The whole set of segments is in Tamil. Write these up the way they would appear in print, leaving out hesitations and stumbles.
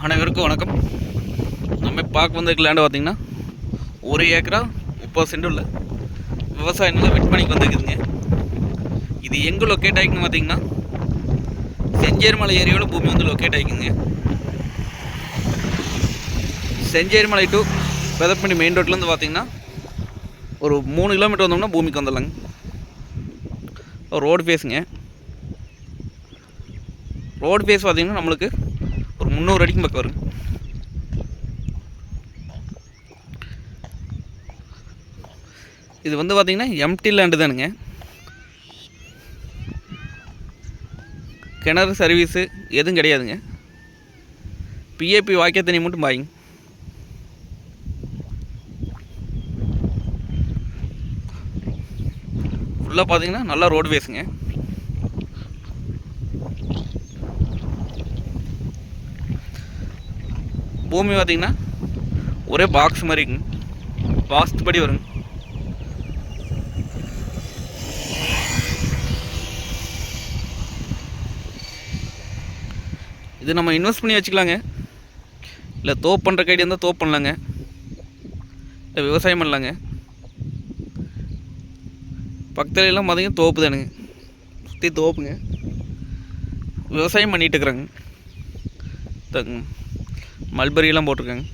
அனைவருக்கும் வணக்கம். நம்ம பார்க்க வந்திருக்க லேண்டை பார்த்திங்கன்னா 1 ஏக்கரா 30 சென்ட் உள்ள விவசாய நிலம் விற்பனைக்கு வந்துருக்குதுங்க. இது எங்கே லொக்கேட் ஆகிக்குன்னு பார்த்திங்கன்னா செஞ்சேரிமலை ஏரியாவில் பூமி வந்து லொக்கேட் ஆகிக்குங்க. செஞ்சேரிமலை டு பெதப்பட்டி மெயின் ரோட்லேருந்து பார்த்திங்கன்னா ஒரு 3 கிலோமீட்டர் வந்தோம்னா பூமிக்கு வந்துடலாங்க. ரோடு ஃபேஸுங்க. ரோடு ஃபேஸ் பார்த்திங்கன்னா நம்மளுக்கு ஒரு 300 அடிக்கும் பக்கம் வருங்க. இது வந்து பார்த்திங்கன்னா எம்டி லேண்டு தானுங்க. கிணறு சர்வீஸு எதுவும் கிடையாதுங்க. பிஏபி வாக்கிய தண்ணி மட்டும் பாய்ங்க. ஃபுல்லாக பார்த்திங்கன்னா நல்லா ரோடு ஃபேஸுங்க. பூமி பார்த்திங்கன்னா ஒரே பாக்ஸ் மாதிரி இருக்குங்க. வாஸ்துபடி வருங்க. இது நம்ம இன்வெஸ்ட் பண்ணி வச்சுக்கலாங்க. இல்லை தோப்பு பண்ணுற கைடி இருந்தால் தோப்பு பண்ணலாங்க. இல்லை விவசாயம் பண்ணலாங்க. பக்கத்துல எல்லாம் பார்த்திங்கன்னா தோப்பு தானுங்க. சுற்றி தோப்புங்க. விவசாயம் பண்ணிகிட்டு இருக்கிறாங்க. மல்பரியெல்லாம் போட்டிருக்காங்க.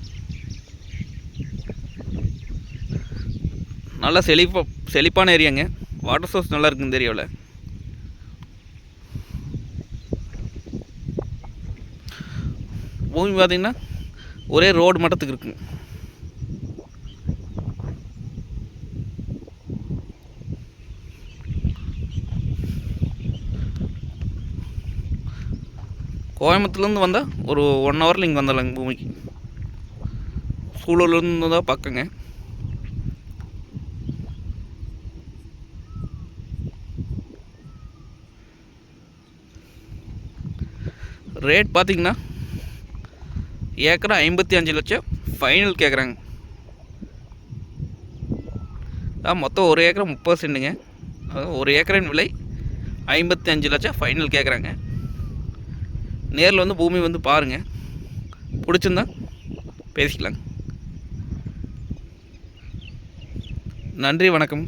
நல்லா செழிப்பான ஏரியாங்க. வாட்டர் சோர்ஸ் நல்லா இருக்குங்க இந்த ஏரியாவில். பூமி பார்த்திங்கன்னா ஒரே ரோடு மட்டத்துக்கு இருக்குங்க. கோயம்புத்தூர்லேருந்து வந்தால் ஒரு 1 ஹவரில் இங்கே வந்துடலாங்க பூமிக்கு. சூலூர்லேருந்து தான் பக்கங்க. ரேட் பார்த்திங்கன்னா ஏக்கரா 55 லட்சம் ஃபைனல் கேட்குறாங்க. மொத்தம் 1 ஏக்கரா 30 சென்ட்டுங்க. அதாவது 1 ஏக்கரின் விலை 55 லட்சம் ஃபைனல் கேட்குறாங்க. நேரில் வந்து பூமி வந்து பாருங்கள். பிடிச்சிருந்தா பேசிக்கலாங்க. நன்றி, வணக்கம்.